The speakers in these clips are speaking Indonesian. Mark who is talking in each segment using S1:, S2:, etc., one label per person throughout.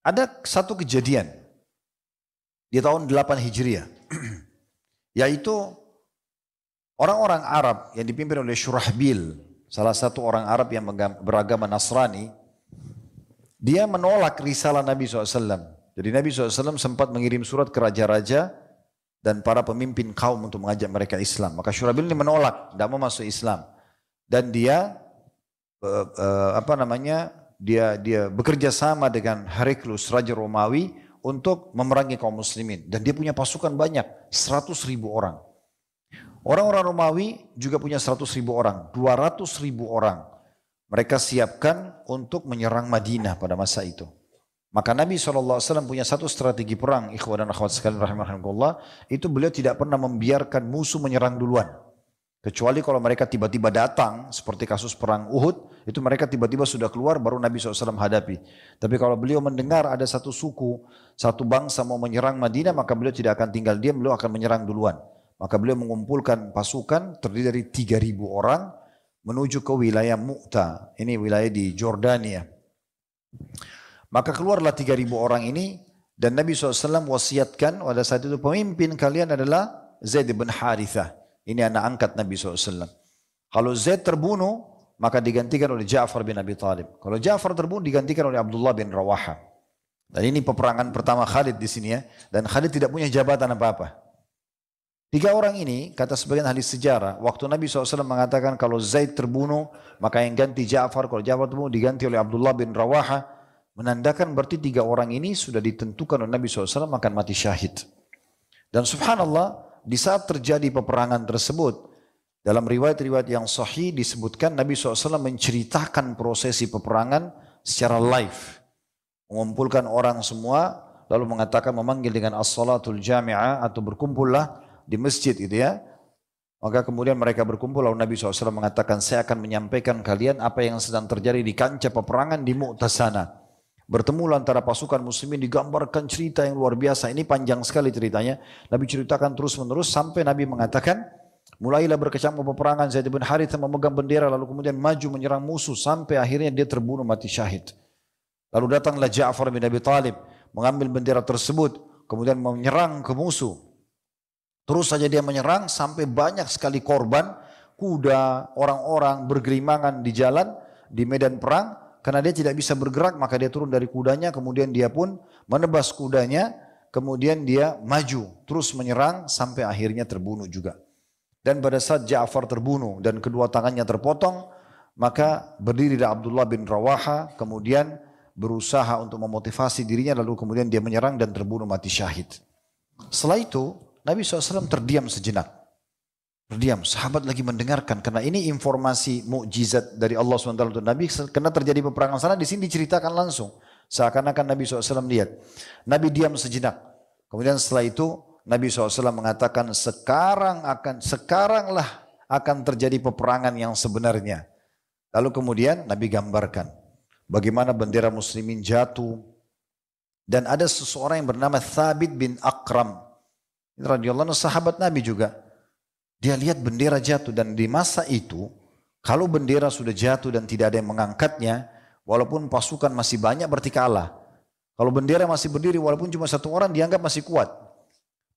S1: Ada satu kejadian di tahun 8 Hijriah, yaitu orang-orang Arab yang dipimpin oleh Syurahbil, salah satu orang Arab yang beragama Nasrani, dia menolak risalah Nabi SAW. Jadi Nabi SAW sempat mengirim surat ke raja-raja dan para pemimpin kaum untuk mengajak mereka Islam. Maka Syurahbil ini menolak, tidak mau masuk Islam. Dan dia dia bekerja sama dengan Heraklius, Raja Romawi, untuk memerangi kaum muslimin. Dan dia punya pasukan banyak, 100.000 orang. Orang-orang Romawi juga punya 100.000 orang, 200.000 orang. Mereka siapkan untuk menyerang Madinah pada masa itu. Maka Nabi SAW punya satu strategi perang, ikhwan dan akhwat sekalian rahimahumullah, itu beliau tidak pernah membiarkan musuh menyerang duluan. Kecuali kalau mereka tiba-tiba datang, seperti kasus perang Uhud, itu mereka tiba-tiba sudah keluar, baru Nabi SAW hadapi. Tapi kalau beliau mendengar ada satu suku, satu bangsa mau menyerang Madinah, maka beliau tidak akan tinggal diam, beliau akan menyerang duluan. Maka beliau mengumpulkan pasukan terdiri dari 3.000 orang menuju ke wilayah Mu'tah. Ini wilayah di Jordania. Maka keluarlah 3.000 orang ini, dan Nabi SAW wasiatkan pada saat itu pemimpin kalian adalah Zaid bin Harithah. Ini anak angkat Nabi SAW. Kalau Zaid terbunuh, maka digantikan oleh Ja'far bin Abi Talib. Kalau Ja'far terbunuh, digantikan oleh Abdullah bin Rawaha. Dan ini peperangan pertama Khalid di sini ya. Dan Khalid tidak punya jabatan apa-apa. 3 orang ini, kata sebagian ahli sejarah, waktu Nabi SAW mengatakan kalau Zaid terbunuh, maka yang ganti Ja'far. Kalau Ja'far terbunuh, diganti oleh Abdullah bin Rawaha. Menandakan berarti 3 orang ini sudah ditentukan oleh Nabi SAW akan mati syahid. Dan subhanallah, di saat terjadi peperangan tersebut, dalam riwayat-riwayat yang sahih disebutkan Nabi SAW menceritakan prosesi peperangan secara live. Mengumpulkan orang semua, lalu mengatakan memanggil dengan as-salatul jami'ah atau berkumpullah di masjid gitu ya. Maka kemudian mereka berkumpul, lalu Nabi SAW mengatakan, saya akan menyampaikan kalian apa yang sedang terjadi di kancah peperangan di Mu'tah sana. Bertemu antara pasukan muslimin, digambarkan cerita yang luar biasa. Ini panjang sekali ceritanya. Nabi ceritakan terus menerus sampai Nabi mengatakan, mulailah berkecamuk peperangan. Zaid bin Harithah memegang bendera lalu kemudian maju menyerang musuh sampai akhirnya dia terbunuh mati syahid. Lalu datanglah Ja'far bin Abi Talib mengambil bendera tersebut kemudian menyerang ke musuh. Terus saja dia menyerang sampai banyak sekali korban, kuda, orang-orang bergerimangan di jalan, di medan perang. Karena dia tidak bisa bergerak, maka dia turun dari kudanya, kemudian dia pun menebas kudanya, kemudian dia maju, terus menyerang sampai akhirnya terbunuh juga. Dan pada saat Ja'far terbunuh dan kedua tangannya terpotong, maka berdirilah Abdullah bin Rawaha, kemudian berusaha untuk memotivasi dirinya, lalu kemudian dia menyerang dan terbunuh mati syahid. Setelah itu, Nabi SAW terdiam sejenak. Berdiam, sahabat lagi mendengarkan karena ini informasi mukjizat dari Allah SWT untuk Nabi. Karena terjadi peperangan sana, di sini diceritakan langsung, seakan-akan Nabi SAW lihat. Nabi diam sejenak. Kemudian setelah itu Nabi SAW mengatakan sekaranglah akan terjadi peperangan yang sebenarnya. Lalu kemudian Nabi gambarkan bagaimana bendera muslimin jatuh dan ada seseorang yang bernama Thabit bin Akram. Ini radhiyallahu anhu, sahabat Nabi juga. Dia lihat bendera jatuh dan di masa itu kalau bendera sudah jatuh dan tidak ada yang mengangkatnya, walaupun pasukan masih banyak berarti kalah. Kalau bendera masih berdiri walaupun cuma 1 orang dianggap masih kuat.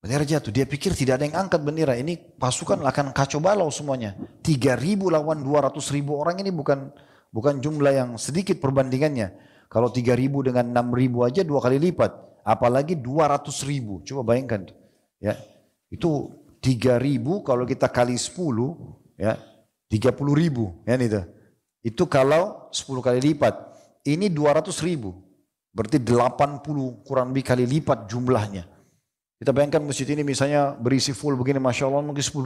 S1: Bendera jatuh, dia pikir tidak ada yang angkat bendera, ini pasukan akan kacau balau semuanya. 3.000 lawan 200.000 orang ini bukan jumlah yang sedikit perbandingannya. Kalau 3.000 dengan 6.000 aja 2 kali lipat, apalagi 200.000. Coba bayangkan ya. Itu 3.000 kalau kita kali 10 ya 30.000 ya itu. Itu kalau 10 kali lipat. Ini 200.000. Berarti 80 kurang lebih kali lipat jumlahnya. Kita bayangkan masjid ini misalnya berisi full begini, Masya Allah mungkin 10.000.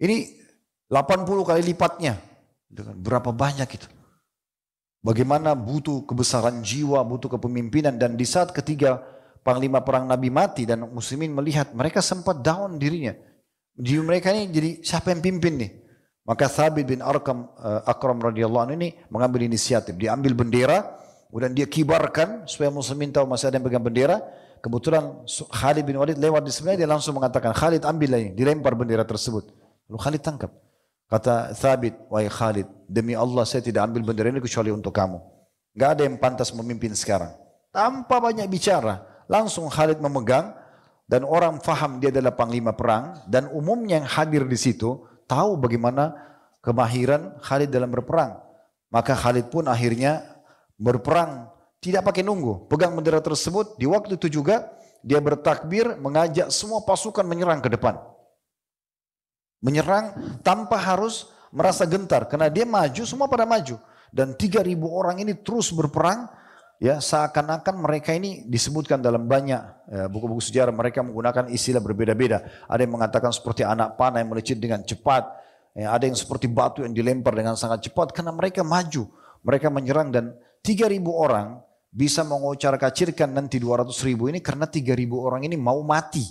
S1: Ini 80 kali lipatnya. Berapa banyak itu. Bagaimana butuh kebesaran jiwa, butuh kepemimpinan. Dan di saat ketiga panglima perang Nabi mati dan muslimin melihat, mereka sempat down dirinya. Di mereka ini jadi siapa yang pimpin nih? Maka Thabit bin Akram radhiyallahu anhu ini mengambil inisiatif. Dia ambil bendera, kemudian dia kibarkan supaya muslimin tahu masih ada yang pegang bendera. Kebetulan Khalid bin Walid lewat di sebelahnya, dia langsung mengatakan, Khalid ambil ini, dilempar bendera tersebut. Lalu Khalid tangkap. Kata Thabit, wahai Khalid, demi Allah saya tidak ambil bendera ini kecuali untuk kamu. Gak ada yang pantas memimpin sekarang. tanpa banyak bicara. Langsung Khalid memegang dan orang faham dia adalah panglima perang dan umumnya yang hadir di situ tahu bagaimana kemahiran Khalid dalam berperang. Maka Khalid pun akhirnya berperang tidak pakai nunggu, pegang bendera tersebut. Di waktu itu juga dia bertakbir mengajak semua pasukan menyerang ke depan. Menyerang tanpa harus merasa gentar karena dia maju, semua pada maju dan 3.000 orang ini terus berperang ya, seakan-akan mereka ini disebutkan dalam banyak buku-buku sejarah, mereka menggunakan istilah berbeda-beda. Ada yang mengatakan seperti anak panah yang melecit dengan cepat, ya, ada yang seperti batu yang dilempar dengan sangat cepat karena mereka maju, mereka menyerang dan 3.000 orang bisa mengocar-kacirkan nanti 200.000 ini karena 3.000 orang ini mau mati.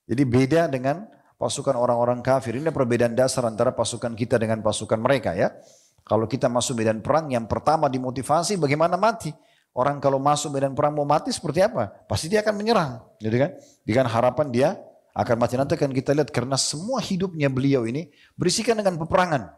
S1: Jadi beda dengan pasukan orang-orang kafir. Ini perbedaan dasar antara pasukan kita dengan pasukan mereka ya. Kalau kita masuk medan perang, yang pertama dimotivasi bagaimana mati. Orang kalau masuk medan perang mau mati seperti apa? Pasti dia akan menyerang, gitu kan? Dengan harapan dia akan mati. Nanti akan kita lihat karena semua hidupnya beliau ini berisikan dengan peperangan.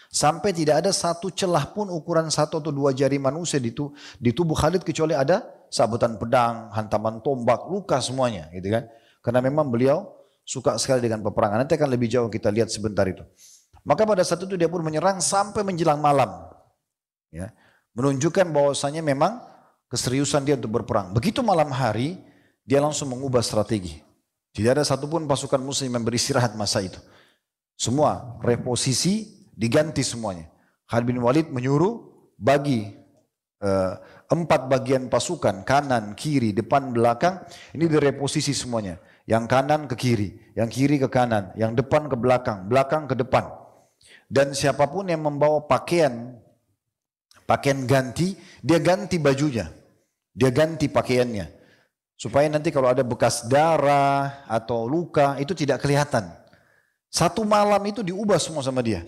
S1: Sampai tidak ada satu celah pun ukuran 1 atau 2 jari manusia di tubuh Khalid kecuali ada sabetan pedang, hantaman tombak, luka semuanya, gitu kan? Karena memang beliau suka sekali dengan peperangan. Nanti akan lebih jauh kita lihat sebentar itu. Maka pada saat itu dia pun menyerang sampai menjelang malam. Ya, menunjukkan bahwasanya memang keseriusan dia untuk berperang. Begitu malam hari, dia langsung mengubah strategi. Tidak ada satupun pasukan muslim yang beristirahat masa itu. Semua reposisi diganti semuanya. Khalid bin Walid menyuruh bagi 4 bagian pasukan, kanan, kiri, depan, belakang. Ini direposisi semuanya. Yang kanan ke kiri, yang kiri ke kanan, yang depan ke belakang, belakang ke depan. Dan siapapun yang membawa pakaian ganti, dia ganti bajunya. Dia ganti pakaiannya. Supaya nanti kalau ada bekas darah atau luka, itu tidak kelihatan. Satu malam itu diubah semua sama dia.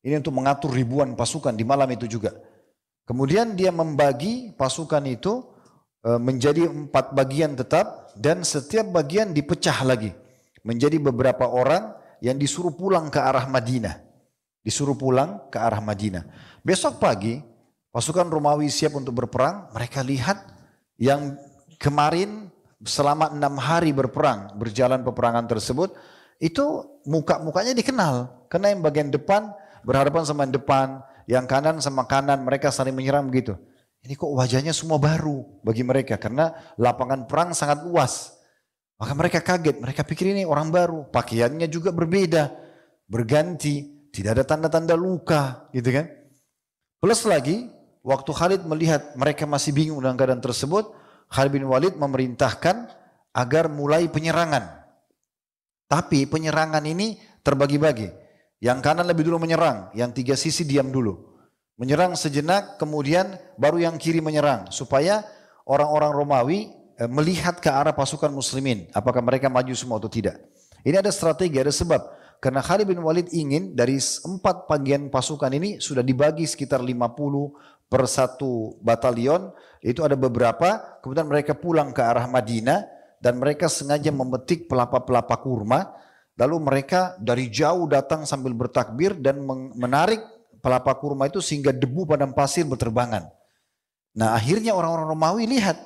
S1: Ini untuk mengatur ribuan pasukan di malam itu juga. Kemudian dia membagi pasukan itu menjadi 4 bagian tetap dan setiap bagian dipecah lagi menjadi beberapa orang yang disuruh pulang ke arah Madinah. Disuruh pulang ke arah Madinah. Besok pagi pasukan Romawi siap untuk berperang. Mereka lihat yang kemarin selama 6 hari berperang, berjalan peperangan tersebut, itu muka-mukanya dikenal. Karena yang bagian depan berhadapan sama yang depan, yang kanan sama kanan, mereka saling menyerang begitu. Ini kok wajahnya semua baru bagi mereka karena lapangan perang sangat luas. Maka mereka kaget, mereka pikir ini orang baru, pakaiannya juga berbeda, berganti, tidak ada tanda-tanda luka, gitu kan. Plus lagi, waktu Khalid melihat mereka masih bingung dengan keadaan tersebut, Khalid bin Walid memerintahkan agar mulai penyerangan. Tapi penyerangan ini terbagi-bagi. Yang kanan lebih dulu menyerang, yang 3 sisi diam dulu. Menyerang sejenak, kemudian baru yang kiri menyerang. Supaya orang-orang Romawi melihat ke arah pasukan muslimin. Apakah mereka maju semua atau tidak. Ini ada strategi, ada sebab. Karena Khalid bin Walid ingin dari 4 bagian pasukan ini sudah dibagi sekitar 50 per 1 batalion. Itu ada beberapa, kemudian mereka pulang ke arah Madinah. Dan mereka sengaja memetik pelapa-pelapa kurma. Lalu mereka dari jauh datang sambil bertakbir dan menarik pelapa kurma itu sehingga debu padang pasir berterbangan. Nah akhirnya orang-orang Romawi lihat,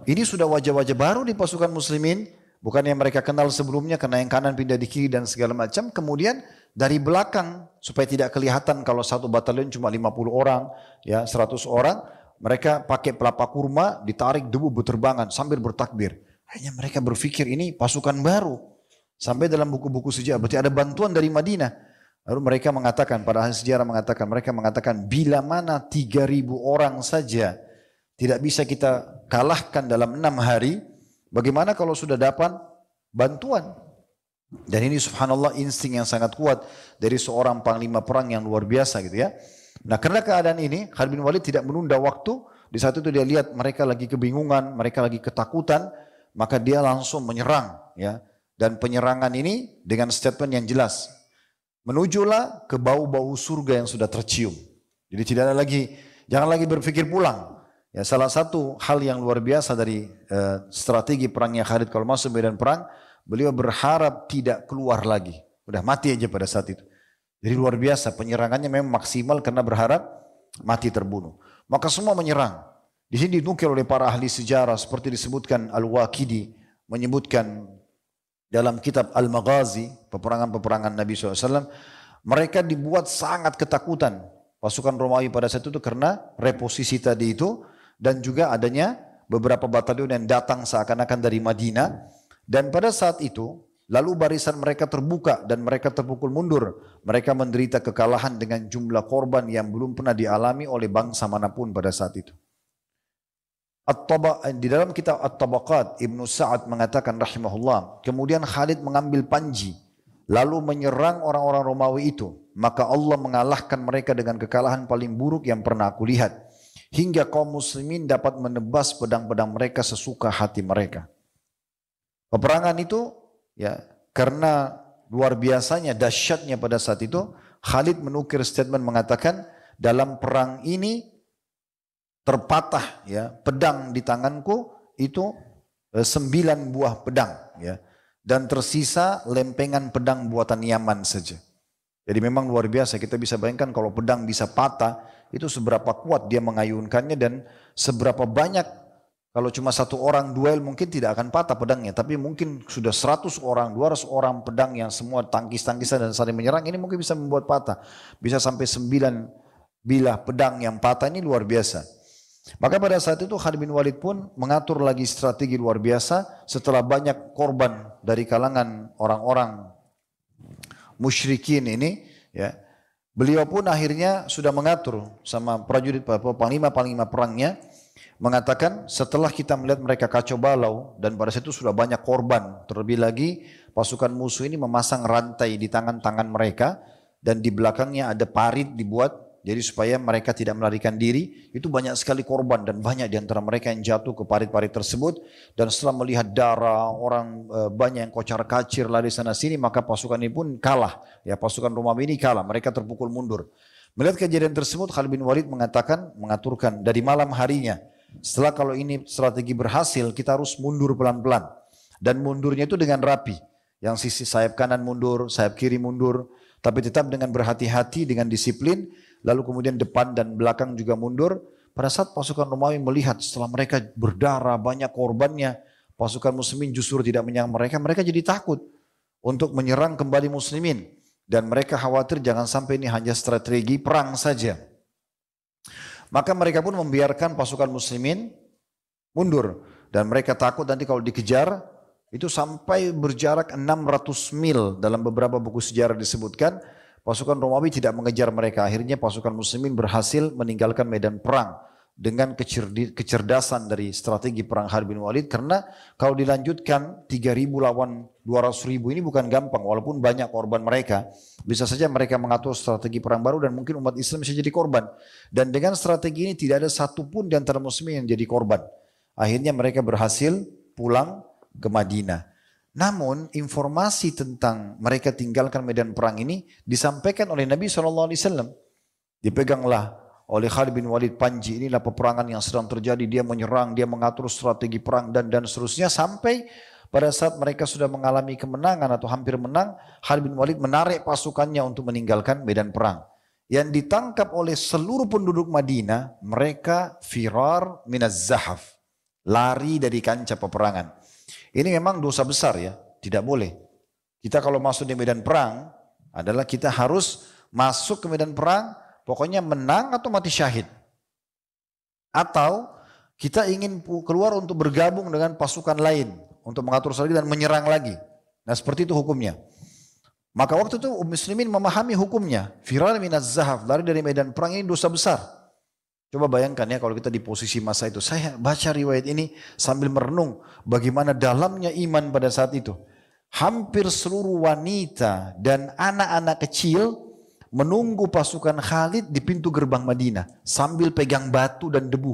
S1: ini sudah wajah-wajah baru di pasukan muslimin, bukan yang mereka kenal sebelumnya karena yang kanan pindah di kiri dan segala macam. Kemudian dari belakang supaya tidak kelihatan kalau satu batalion cuma 50 orang, ya 100 orang, mereka pakai pelapa kurma, ditarik debu berterbangan sambil bertakbir. Akhirnya mereka berpikir ini pasukan baru. Sampai dalam buku-buku sejarah, berarti ada bantuan dari Madinah. Lalu mereka mengatakan, para ahli sejarah mengatakan, mereka mengatakan bila mana 3.000 orang saja tidak bisa kita kalahkan dalam 6 hari, bagaimana kalau sudah dapat bantuan? Dan ini subhanallah insting yang sangat kuat dari seorang panglima perang yang luar biasa gitu ya. Nah karena keadaan ini, Khalid bin Walid tidak menunda waktu, di saat itu dia lihat mereka lagi kebingungan, mereka lagi ketakutan, maka dia langsung menyerang ya. Dan penyerangan ini dengan statement yang jelas. Menujulah ke bau-bau surga yang sudah tercium. Jadi tidak ada lagi, jangan lagi berpikir pulang. Ya, salah satu hal yang luar biasa dari strategi perangnya Khalid kalau masuk medan perang, beliau berharap tidak keluar lagi. Udah mati aja pada saat itu. Jadi luar biasa, penyerangannya memang maksimal karena berharap mati terbunuh. Maka semua menyerang. Di sini dinukil oleh para ahli sejarah seperti disebutkan Al-Waqidi menyebutkan dalam kitab Al-Maghazi, peperangan-peperangan Nabi SAW, mereka dibuat sangat ketakutan pasukan Romawi pada saat itu karena reposisi tadi itu dan juga adanya beberapa batalion yang datang seakan-akan dari Madinah. Dan pada saat itu lalu barisan mereka terbuka dan mereka terpukul mundur. Mereka menderita kekalahan dengan jumlah korban yang belum pernah dialami oleh bangsa manapun pada saat itu. Di dalam kitab At-Tabaqat, Ibnu Sa'ad mengatakan rahimahullah, kemudian Khalid mengambil panji lalu menyerang orang-orang Romawi itu, maka Allah mengalahkan mereka dengan kekalahan paling buruk yang pernah aku lihat, hingga kaum muslimin dapat menebas pedang-pedang mereka sesuka hati mereka. Peperangan itu ya karena luar biasanya dahsyatnya pada saat itu, Khalid menukir statement mengatakan, dalam perang ini terpatah ya pedang di tanganku itu 9 buah pedang ya, dan tersisa lempengan pedang buatan Yaman saja. Jadi memang luar biasa, kita bisa bayangkan kalau pedang bisa patah itu seberapa kuat dia mengayunkannya dan seberapa banyak. Kalau cuma satu orang duel mungkin tidak akan patah pedangnya, tapi mungkin sudah 100 orang, 200 orang pedang yang semua tangkis-tangkisan dan saling menyerang, ini mungkin bisa membuat patah. Bisa sampai 9 bilah pedang yang patah, ini luar biasa. Maka pada saat itu Khalid bin Walid pun mengatur lagi strategi luar biasa setelah banyak korban dari kalangan orang-orang musyrikin ini ya. Beliau pun akhirnya sudah mengatur sama prajurit panglima-panglima perangnya, mengatakan setelah kita melihat mereka kacau balau dan pada saat itu sudah banyak korban, terlebih lagi pasukan musuh ini memasang rantai di tangan-tangan mereka dan di belakangnya ada parit dibuat jadi supaya mereka tidak melarikan diri. Itu banyak sekali korban dan banyak di antara mereka yang jatuh ke parit-parit tersebut. Dan setelah melihat darah, orang banyak yang kocar-kacir lari sana sini, maka pasukan ini pun kalah. Ya, pasukan Romawi ini kalah, mereka terpukul mundur. Melihat kejadian tersebut, Khalid bin Walid mengaturkan dari malam harinya, setelah kalau ini strategi berhasil, kita harus mundur pelan-pelan. Dan mundurnya itu dengan rapi. Yang sisi sayap kanan mundur, sayap kiri mundur, tapi tetap dengan berhati-hati, dengan disiplin. Lalu kemudian depan dan belakang juga mundur. Pada saat pasukan Romawi melihat setelah mereka berdarah, banyak korbannya, pasukan muslimin justru tidak menyerang mereka, mereka jadi takut untuk menyerang kembali muslimin. Dan mereka khawatir jangan sampai ini hanya strategi perang saja. Maka mereka pun membiarkan pasukan muslimin mundur. Dan mereka takut nanti kalau dikejar, itu sampai berjarak 600 mil dalam beberapa buku sejarah disebutkan. Pasukan Romawi tidak mengejar mereka. Akhirnya pasukan muslimin berhasil meninggalkan medan perang dengan kecerdasan dari strategi perang Khalid bin Walid. Karena kalau dilanjutkan 3.000 lawan 200.000 ini bukan gampang. Walaupun banyak korban mereka. Bisa saja mereka mengatur strategi perang baru dan mungkin umat Islam bisa jadi korban. Dan dengan strategi ini tidak ada satupun di antara muslimin yang jadi korban. Akhirnya mereka berhasil pulang ke Madinah. Namun informasi tentang mereka tinggalkan medan perang ini disampaikan oleh Nabi SAW. Dipeganglah oleh Khalid bin Walid panji, inilah peperangan yang sedang terjadi, dia menyerang, dia mengatur strategi perang dan seterusnya. Sampai pada saat mereka sudah mengalami kemenangan atau hampir menang, Khalid bin Walid menarik pasukannya untuk meninggalkan medan perang. Yang ditangkap oleh seluruh penduduk Madinah, mereka firar minaz zahaf, lari dari kancah peperangan. Ini memang dosa besar ya, tidak boleh. Kita kalau masuk di medan perang adalah kita harus masuk ke medan perang, pokoknya menang atau mati syahid. Atau kita ingin keluar untuk bergabung dengan pasukan lain, untuk mengatur strategi dan menyerang lagi. Nah seperti itu hukumnya. Maka waktu itu muslimin memahami hukumnya. Firar minaz zahaf, lari dari medan perang ini dosa besar. Coba bayangkan ya kalau kita di posisi masa itu. Saya baca riwayat ini sambil merenung bagaimana dalamnya iman pada saat itu. Hampir seluruh wanita dan anak-anak kecil menunggu pasukan Khalid di pintu gerbang Madinah sambil pegang batu dan debu.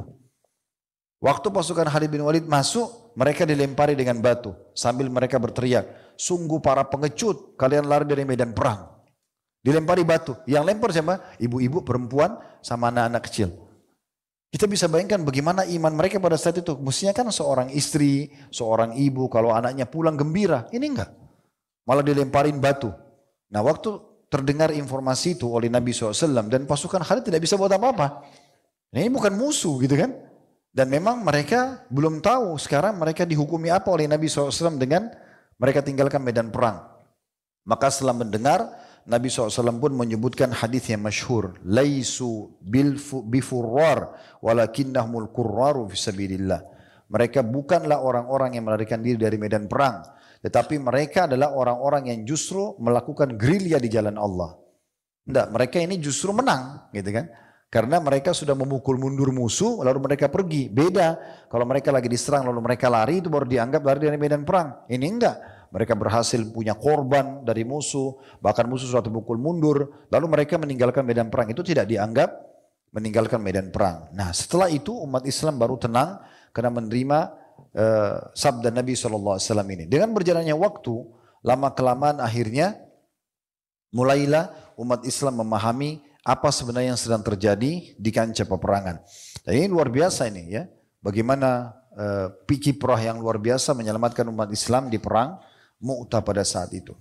S1: Waktu pasukan Khalid bin Walid masuk, mereka dilempari dengan batu sambil mereka berteriak, sungguh para pengecut, kalian lari dari medan perang. Dilempari batu. Yang lempar siapa? Ibu-ibu, perempuan, sama anak-anak kecil. Kita bisa bayangkan bagaimana iman mereka pada saat itu. Mestinya kan seorang istri, seorang ibu kalau anaknya pulang gembira. Ini enggak. Malah dilemparin batu. Nah waktu terdengar informasi itu oleh Nabi SAW dan pasukan Khalid tidak bisa buat apa-apa. Nah, ini bukan musuh gitu kan. Dan memang mereka belum tahu sekarang mereka dihukumi apa oleh Nabi SAW dengan mereka tinggalkan medan perang. Maka setelah mendengar, Nabi SAW pun menyebutkan hadis yang masyhur, laisu bifurrar walakinnahumul qurraru fisabilillah. Mereka bukanlah orang-orang yang melarikan diri dari medan perang, tetapi mereka adalah orang-orang yang justru melakukan gerilya di jalan Allah. Tidak, mereka ini justru menang, gitu kan? Karena mereka sudah memukul mundur musuh, lalu mereka pergi. Beda, kalau mereka lagi diserang lalu mereka lari, itu baru dianggap lari dari medan perang. Ini enggak. Mereka berhasil punya korban dari musuh, bahkan musuh suatu pukul mundur, lalu mereka meninggalkan medan perang. Itu tidak dianggap meninggalkan medan perang. Nah, setelah itu umat Islam baru tenang karena menerima sabda Nabi SAW ini. Dengan berjalannya waktu, lama-kelamaan akhirnya mulailah umat Islam memahami apa sebenarnya yang sedang terjadi di kancah peperangan. Dan ini luar biasa ini ya. Bagaimana kiprah yang luar biasa menyelamatkan umat Islam di perang Mu'tah pada saat itu.